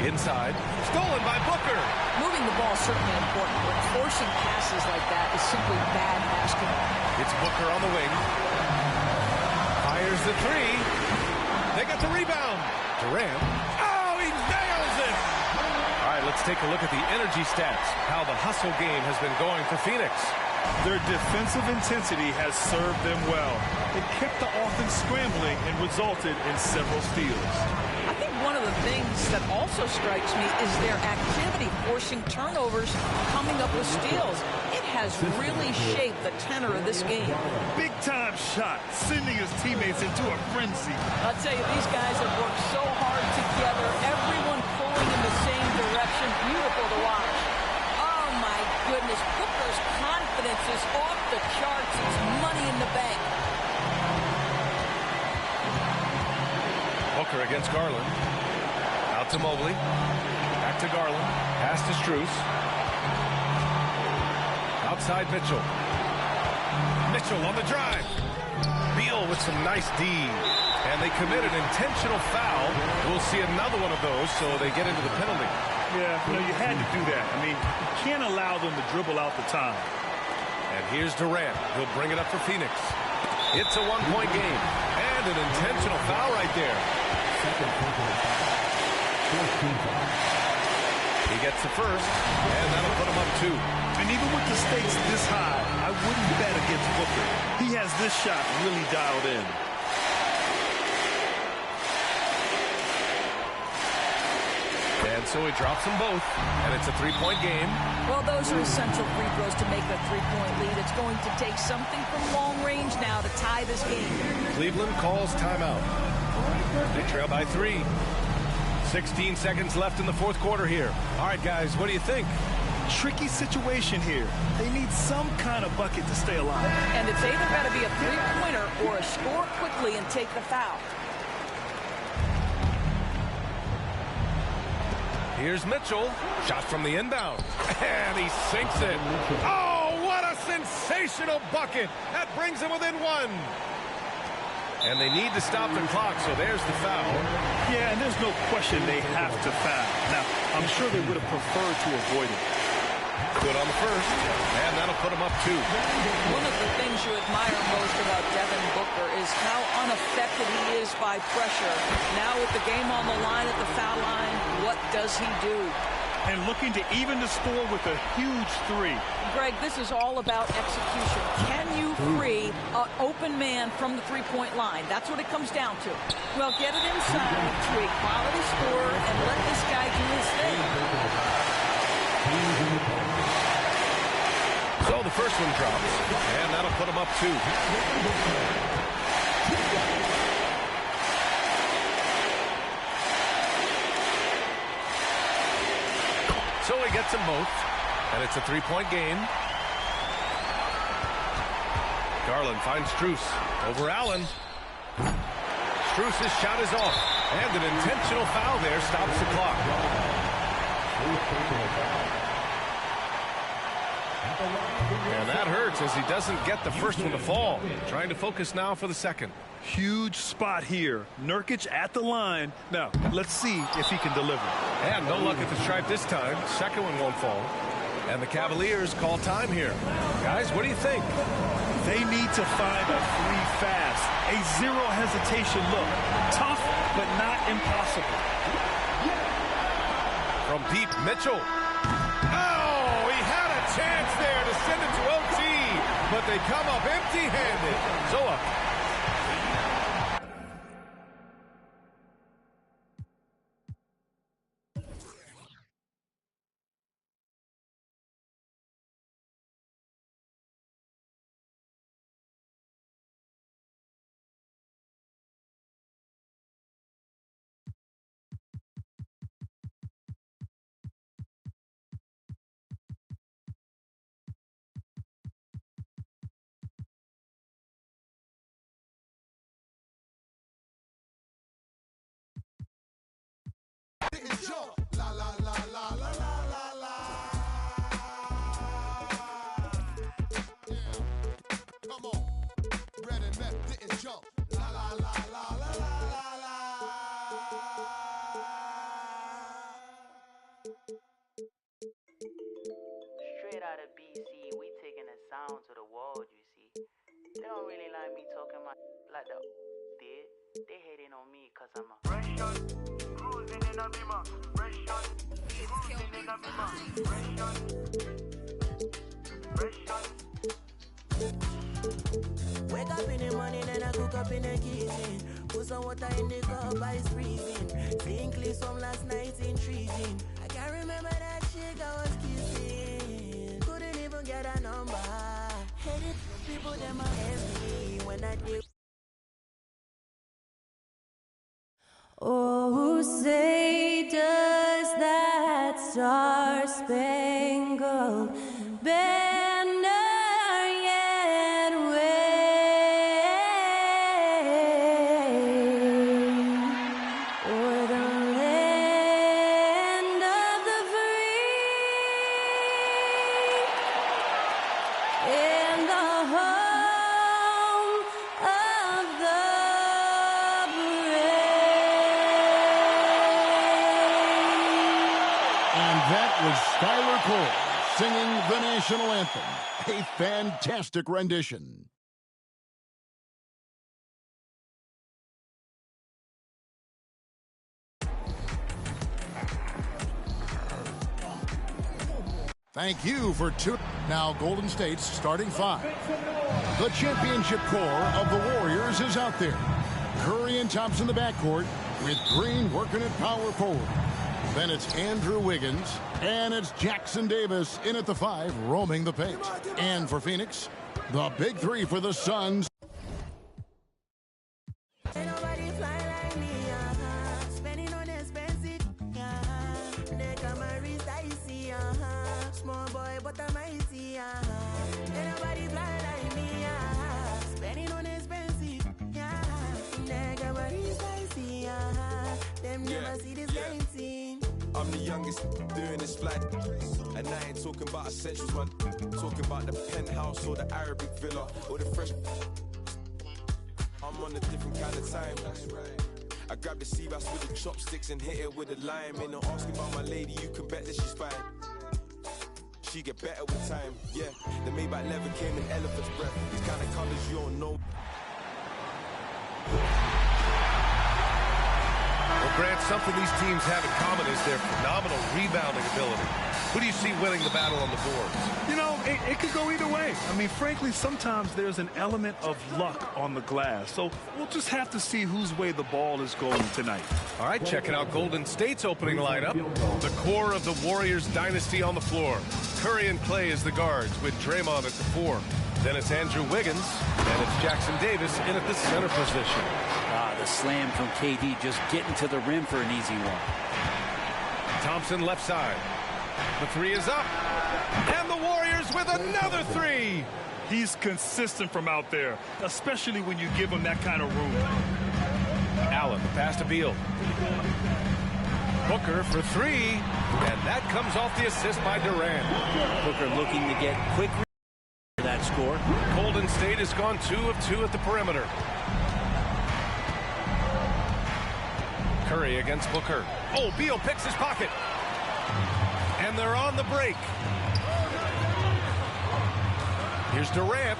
[SPEAKER 3] Inside. Stolen by Booker.
[SPEAKER 5] Moving the ball is certainly important, but forcing passes like that is simply bad basketball.
[SPEAKER 3] It's Booker on the wing. Fires the 3. They got the rebound. Durant. Oh, he nails it. All right, let's take a look at the energy stats. How the hustle game has been going for Phoenix.
[SPEAKER 6] Their defensive intensity has served them well. It kept the offense scrambling and resulted in several steals.
[SPEAKER 5] I think one of the things that also strikes me is their activity forcing turnovers, coming up with steals. It has really shaped the tenor of this game.
[SPEAKER 6] Big-time shot, sending his teammates into a frenzy.
[SPEAKER 5] I'll tell you, these guys have worked so hard together, everyone pulling in the same direction. Beautiful to watch. Oh, my goodness. Booker's confidence is off the charts. It's money in the bank.
[SPEAKER 3] Booker against Garland. Out to Mobley. Back to Garland. Pass to Strus. Outside Mitchell. Mitchell on the drive. Beal with some nice D. And they commit an intentional foul. We'll see another one of those, so they get into the penalty.
[SPEAKER 6] Yeah, you had to do that. I mean, you can't allow them to dribble out the time.
[SPEAKER 3] And here's Durant. He'll bring it up for Phoenix. It's a 1-point game. And an intentional foul right there. He gets the first, and that'll put him up 2.
[SPEAKER 6] And even with the stakes this high, I wouldn't bet against Booker. He has this shot really dialed in.
[SPEAKER 3] And so he drops them both, and it's a 3-point game.
[SPEAKER 5] Well, those are essential free throws to make a 3-point lead. It's going to take something from long range now to tie this game.
[SPEAKER 3] Cleveland calls timeout. They trail by 3. 16 seconds left in the 4th quarter here. All right, guys, what do you think?
[SPEAKER 6] Tricky situation here. They need some kind of bucket to stay alive.
[SPEAKER 5] And it's either got to be a three-pointer or a score quickly and take the foul.
[SPEAKER 3] Here's Mitchell. Shot from the inbound. And he sinks it. Oh, what a sensational bucket. That brings him within 1. And they need to stop the clock, so there's the foul.
[SPEAKER 6] Yeah, and there's no question they have to foul. Now, I'm sure they would have preferred to avoid it.
[SPEAKER 3] Good on the first, and that'll put him up 2.
[SPEAKER 5] One of the things you admire most about Devin Booker is how unaffected he is by pressure. Now with the game on the line at the foul line, what does he do?
[SPEAKER 6] and looking to even the score with a huge three.
[SPEAKER 5] Greg, this is all about execution. Can you free an open man from the three-point line? That's what it comes down to. Well, get it inside to a quality scorer and let this guy do his thing.
[SPEAKER 3] So the first one drops, and that'll put him up 2. So he gets them both, and it's a 3-point game. Garland finds Strus over Allen. Strus' shot is off, and an intentional foul there stops the clock. And that hurts as he doesn't get the first one to fall. Trying to focus now for the second.
[SPEAKER 6] Huge spot here. Nurkic at the line. Now, let's see if he can deliver.
[SPEAKER 3] And no luck at the stripe this time. Second one won't fall. And the Cavaliers call time here. Guys, what do you think?
[SPEAKER 6] They need to find a three fast. A zero hesitation look. Tough, but not impossible.
[SPEAKER 3] From deep, Mitchell. Oh, he had a chance there to send it to OT, but they come up empty-handed. Zoa.
[SPEAKER 9] Straight out of BC, we taking the sound to the world, you see. They don't really like me talking like the did. They hating on me cause I'm a fresh shot, cruising in a beamer, fresh shot, cruising in a beamer, fresh shot. Wake up in the morning and I cook up in the kitchen. Put some water in the cup, ice freezing. Seeing clips from last night intriguing. I can't remember that chick I was kissing. Couldn't even get a number. Hated people them are heavy when I did.
[SPEAKER 10] Oh, say does that star-spangled banner yet wave o'er the land of the free and the home of the
[SPEAKER 11] That was Skylar Cole singing the national anthem. A fantastic rendition. Thank you for tuning. Now Golden State's starting 5. The championship core of the Warriors is out there. Curry and Thompson in the backcourt with Green working at power forward. Then it's Andrew Wiggins, and it's Jackson Davis in at the 5, roaming the paint. And for Phoenix, the big 3 for the Suns.
[SPEAKER 9] Small boy, but I'm mighty, Ain't nobody fly like me, Spending on expensive, Nigga, but he's spicy, Them never see this game team.
[SPEAKER 12] I'm the youngest doing this flight, and I ain't talking about essentials, man. Talking about the penthouse or the Arabic villa or the fresh. I'm on a different kind of time. I grab the sea bass with the chopsticks and hit it with a lime. Ain't no asking about my lady, you can bet that she's fine. She get better with time, yeah. The Maybach leather came in elephant's breath. These kind of colors you don't know.
[SPEAKER 3] Grant, something these teams have in common is their phenomenal rebounding ability. Who do you see winning the battle on the boards?
[SPEAKER 6] You know, it could go either way. I mean, frankly, sometimes there's an element of luck on the glass. So we'll just have to see whose way the ball is going tonight.
[SPEAKER 3] All right, checking out Golden State's opening lineup. The core of the Warriors dynasty on the floor. Curry and Clay as the guards with Draymond at the 4. Then it's Andrew Wiggins, and it's Jackson Davis in at the center position.
[SPEAKER 13] The slam from KD, just getting to the rim for an easy one.
[SPEAKER 3] Thompson left side. The 3 is up. And the Warriors with another 3.
[SPEAKER 6] He's consistent from out there, especially when you give him that kind of room.
[SPEAKER 3] Allen, the pass to Beal. Booker for 3. And that comes off the assist by Durant.
[SPEAKER 13] Booker looking to get quick for that score.
[SPEAKER 3] Golden State has gone 2 of 2 at the perimeter. Curry against Booker. Oh, Beal picks his pocket. And they're on the break. Here's Durant.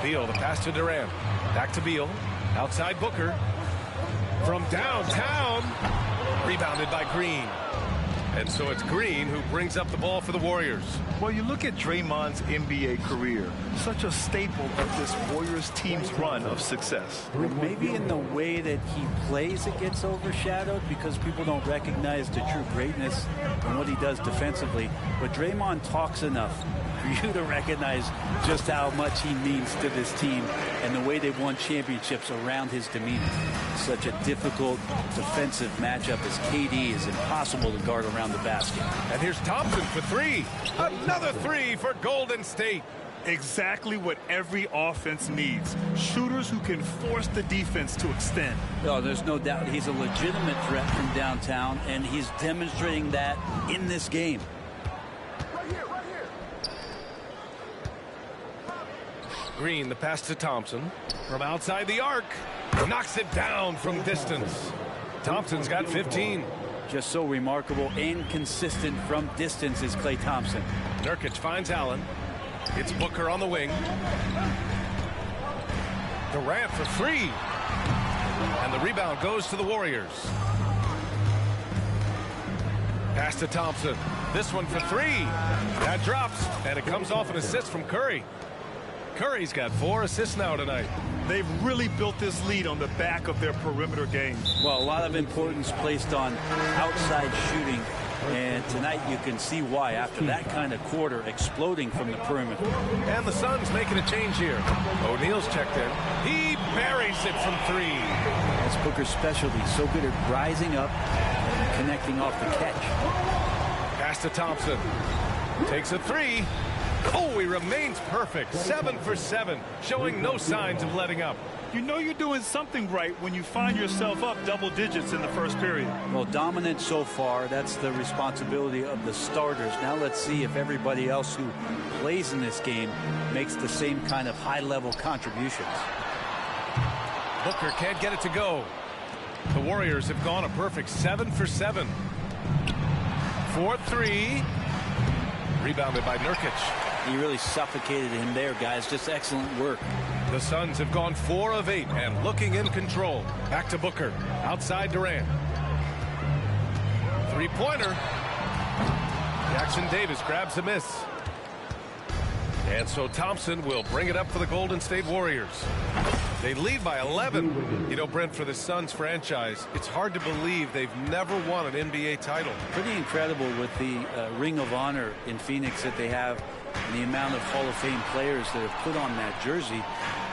[SPEAKER 3] Beal, the pass to Durant. Back to Beal. Outside Booker. From downtown. Rebounded by Green. And so it's Green who brings up the ball for the Warriors.
[SPEAKER 6] Well, you look at Draymond's NBA career, such a staple of this Warriors team's run of success.
[SPEAKER 13] Maybe in the way that he plays it gets overshadowed because people don't recognize the true greatness and what he does defensively. But Draymond talks enough for you to recognize just how much he means to this team and the way they've won championships around his demeanor. Such a difficult defensive matchup as KD is impossible to guard around the basket.
[SPEAKER 3] And here's Thompson for 3. Another 3 for Golden State.
[SPEAKER 6] Exactly what every offense needs. Shooters who can force the defense to extend.
[SPEAKER 13] Oh, there's no doubt he's a legitimate threat from downtown, and he's demonstrating that in this game.
[SPEAKER 6] Right here.
[SPEAKER 3] Green, the pass to Thompson. From outside the arc. Knocks it down from distance. Thompson's got 15.
[SPEAKER 13] Just so remarkable and consistent from distance is Klay Thompson.
[SPEAKER 3] Nurkic finds Allen. It's Booker on the wing. Durant for 3. And the rebound goes to the Warriors. Pass to Thompson. This one for 3. That drops, and it comes off an assist from Curry. Curry's got 4 assists now tonight.
[SPEAKER 6] They've really built this lead on the back of their perimeter game.
[SPEAKER 13] Well, a lot of importance placed on outside shooting, and tonight you can see why after that kind of quarter exploding from the perimeter.
[SPEAKER 3] And the Suns making a change here. O'Neal's checked in. He buries it from 3.
[SPEAKER 13] That's Booker's specialty, so good at rising up and connecting off the catch.
[SPEAKER 3] Pass to Thompson. Takes a 3. Oh, he remains perfect. 7 for 7, showing no signs of letting up.
[SPEAKER 6] You know you're doing something right when you find yourself up double digits in the first period.
[SPEAKER 13] Well, dominant so far. That's the responsibility of the starters. Now let's see if everybody else who plays in this game makes the same kind of high-level contributions.
[SPEAKER 3] Booker can't get it to go. The Warriors have gone a perfect 7 for 7. 4-3. Rebounded by Nurkic.
[SPEAKER 13] He really suffocated him there, guys. Just excellent work.
[SPEAKER 3] The Suns have gone 4 of 8 and looking in control. Back to Booker. Outside Durant. 3-pointer. Jackson Davis grabs the miss. And so Thompson will bring it up for the Golden State Warriors. They lead by 11. You know, Brent, for the Suns franchise, it's hard to believe they've never won an NBA title.
[SPEAKER 13] Pretty incredible with the Ring of Honor in Phoenix that they have and the amount of Hall of Fame players that have put on that jersey.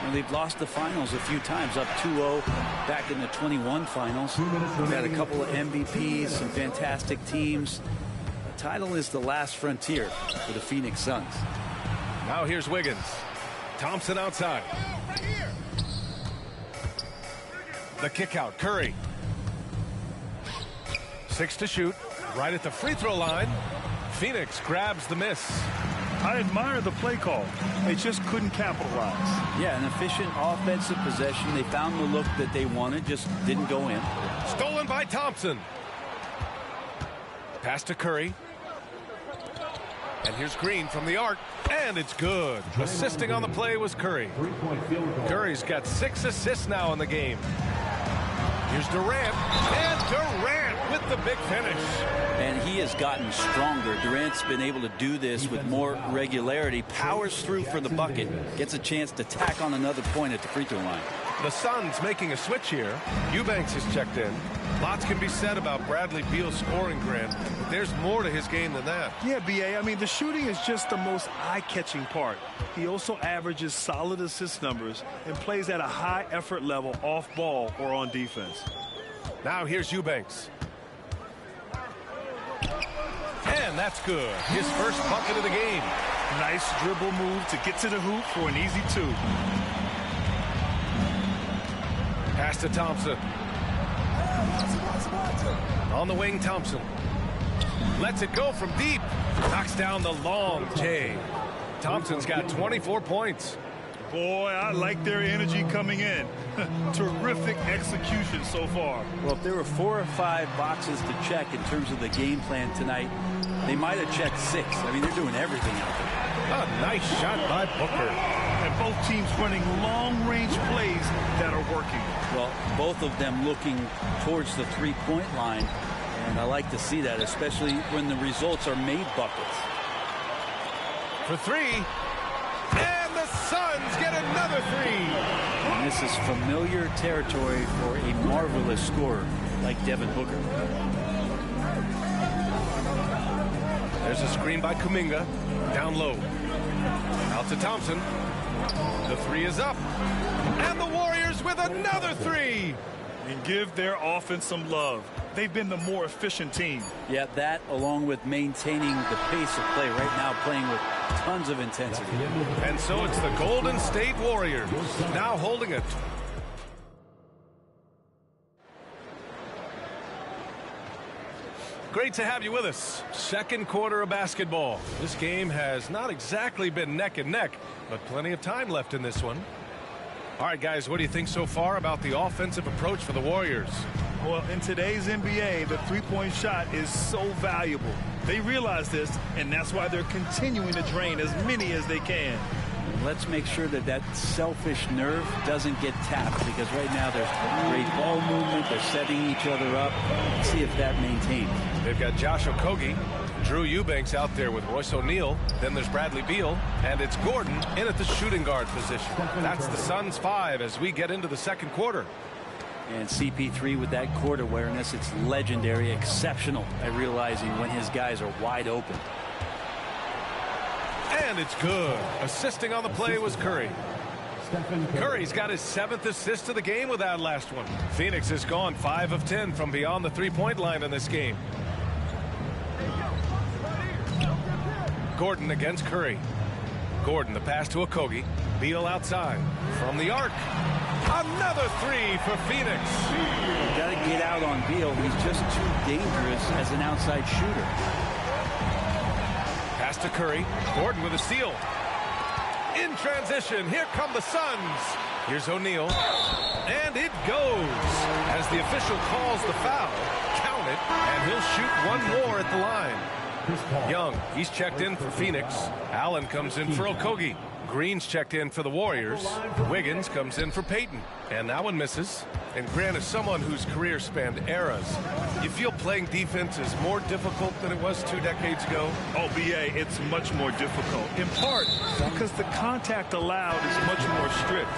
[SPEAKER 13] And they've lost the finals a few times, up 2-0 back in the 21 finals. They've had a couple of MVPs, some fantastic teams. The title is the last frontier for the Phoenix Suns.
[SPEAKER 3] Now here's Wiggins. Thompson outside. The kick out. Curry. 6 to shoot. Right at the free throw line. Phoenix grabs the miss.
[SPEAKER 6] I admire the play call. They just couldn't capitalize.
[SPEAKER 13] Yeah, an efficient offensive possession. They found the look that they wanted, just didn't go in.
[SPEAKER 3] Stolen by Thompson. Pass to Curry. And here's Green from the arc, and it's good. Assisting on the play was Curry. Curry's got 6 assists now in the game. Here's Durant, and Durant with the big finish.
[SPEAKER 13] And he has gotten stronger. Durant's been able to do this with more regularity, powers through for the bucket, gets a chance to tack on another point at the free throw line.
[SPEAKER 3] The Suns making a switch here. Eubanks has checked in. Lots can be said about Bradley Beal's scoring, Grant, but there's more to his game than that.
[SPEAKER 6] Yeah, B.A., I mean, the shooting is just the most eye-catching part. He also averages solid assist numbers and plays at a high effort level off ball or on defense.
[SPEAKER 3] Now here's Eubanks. And that's good. His first bucket of the game.
[SPEAKER 6] Nice dribble move to get to the hoop for an easy two.
[SPEAKER 3] Pass to Thompson. On the wing, Thompson. Lets it go from deep. Knocks down the long J. Thompson's got 24 points.
[SPEAKER 6] Boy, I like their energy coming in. Terrific execution so far.
[SPEAKER 13] Well, if there were 4 or 5 boxes to check in terms of the game plan tonight, they might have checked 6. I mean, they're doing everything out there.
[SPEAKER 3] A nice shot by Booker.
[SPEAKER 6] And both teams running long-range plays that are working.
[SPEAKER 13] Well, both of them looking towards the three-point line, and I like to see that, especially when the results are made buckets.
[SPEAKER 3] For 3, and the Suns get another 3.
[SPEAKER 13] And this is familiar territory for a marvelous scorer like Devin Booker.
[SPEAKER 3] There's a screen by Kuminga, down low. Out to Thompson. The 3 is up. And the Warriors with another 3.
[SPEAKER 6] And give their offense some love. They've been the more efficient team.
[SPEAKER 13] Yeah, that along with maintaining the pace of play right now, playing with tons of intensity.
[SPEAKER 3] And so it's the Golden State Warriors now holding it. Great to have you with us. Second quarter of basketball. This game has not exactly been neck and neck, but plenty of time left in this one. All right, guys, what do you think so far about the offensive approach for the Warriors?
[SPEAKER 6] Well, in today's NBA, the three-point shot is so valuable. They realize this, and that's why they're continuing to drain as many as they can.
[SPEAKER 13] Let's make sure that that selfish nerve doesn't get tapped, because right now there's great ball movement. They're setting each other up. Let's see if that maintains.
[SPEAKER 3] They've got Josh Okogie, Drew Eubanks out there with Royce O'Neal. Then there's Bradley Beal, and it's Gordon in at the shooting guard position. That's the Suns 5 as we get into the second quarter.
[SPEAKER 13] And CP3 with that court awareness, it's legendary, exceptional at realizing when his guys are wide open.
[SPEAKER 3] And it's good. Assisting on the play was Curry. Curry's got his 7th assist of the game with that last one. Phoenix has gone 5 of 10 from beyond the three-point line in this game. Gordon against Curry. Gordon, the pass to Okogie. Beal outside. From the arc. Another 3 for Phoenix.
[SPEAKER 13] You got to get out on Beal. He's just too dangerous as an outside shooter.
[SPEAKER 3] Pass to Curry. Gordon with a steal. In transition, here come the Suns. Here's O'Neal. And it goes. As the official calls the foul, count it, and he'll shoot one more at the line. Young, he's checked in for Phoenix. Allen comes in for Okogie. Green's checked in for the Warriors. Wiggins comes in for Payton. And that one misses. And Grant, is someone whose career spanned eras, you feel playing defense is more difficult than it was 2 decades ago?
[SPEAKER 6] Oh, B.A., it's much more difficult. In part because the contact allowed is much more strict.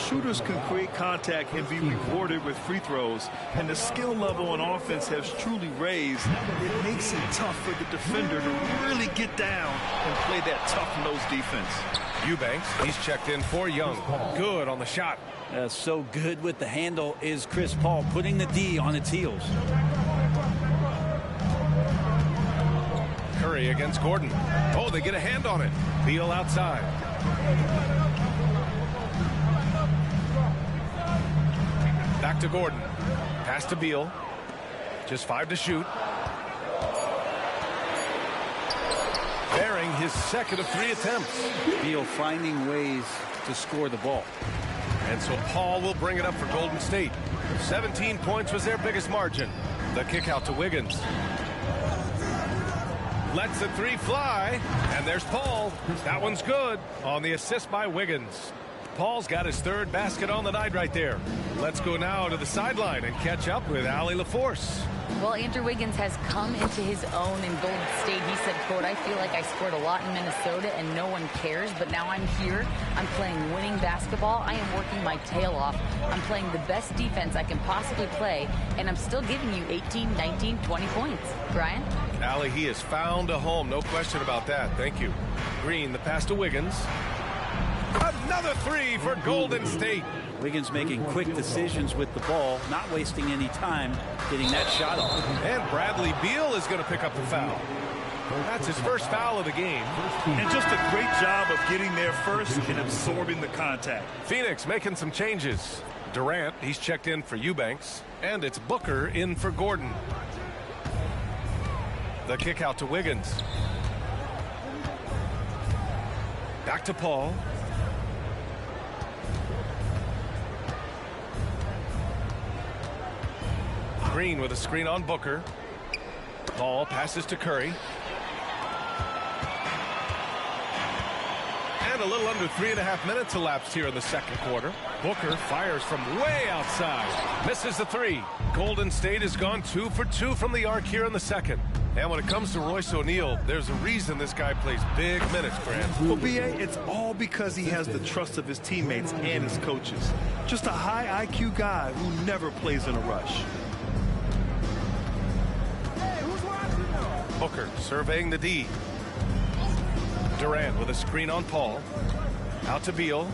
[SPEAKER 6] Shooters can create contact and be rewarded with free throws. And the skill level on offense has truly raised. It makes it tough for the defender to really get down and play that tough-nosed defense.
[SPEAKER 3] Eubanks, he's checked in for Young. Good on the shot.
[SPEAKER 13] So good with the handle is Chris Paul, putting the D on its heels.
[SPEAKER 3] Curry against Gordon. Oh, they get a hand on it. Beal outside. Back to Gordon. Pass to Beal. Just 5 to shoot. Bearing his 2nd of 3 attempts.
[SPEAKER 13] Beal finding ways to score the ball.
[SPEAKER 3] And so Paul will bring it up for Golden State. 17 points was their biggest margin. The kick out to Wiggins. Lets the 3 fly. And there's Paul. That one's good on the assist by Wiggins. Paul's got his third basket on the night right there. Let's go now to the sideline and catch up with Allie LaForce.
[SPEAKER 7] Well, Andrew Wiggins has come into his own in Golden State. He said, quote, I feel like I scored a lot in Minnesota and no one cares, but now I'm here. I'm playing winning basketball. I am working my tail off. I'm playing the best defense I can possibly play, and I'm still giving you 18, 19, 20 points. Brian?
[SPEAKER 3] Allie, he has found a home. No question about that. Thank you. Green, the pass to Wiggins. Another three for Golden State.
[SPEAKER 13] Wiggins making quick decisions with the ball, not wasting any time getting that shot off.
[SPEAKER 3] And Bradley Beal is going to pick up the foul. That's his first foul of the game.
[SPEAKER 6] And just a great job of getting there first and absorbing the contact.
[SPEAKER 3] Phoenix making some changes. Durant, he's checked in for Eubanks. And it's Booker in for Gordon. The kick out to Wiggins. Back to Paul. Green with a screen on Booker. Paul passes to Curry. And a little under 3.5 minutes elapsed here in the second quarter. Booker fires from way outside. Misses the three. Golden State has gone 2 for 2 from the arc here in the second. And when it comes to Royce O'Neal, there's a reason this guy plays big minutes, Grant.
[SPEAKER 6] Well, B.A., it's all because he has the trust of his teammates and his coaches. Just a high IQ guy who never plays in a rush.
[SPEAKER 3] Booker surveying the D. Durant with a screen on Paul. Out to Beal.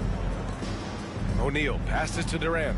[SPEAKER 3] O'Neal passes to Durant.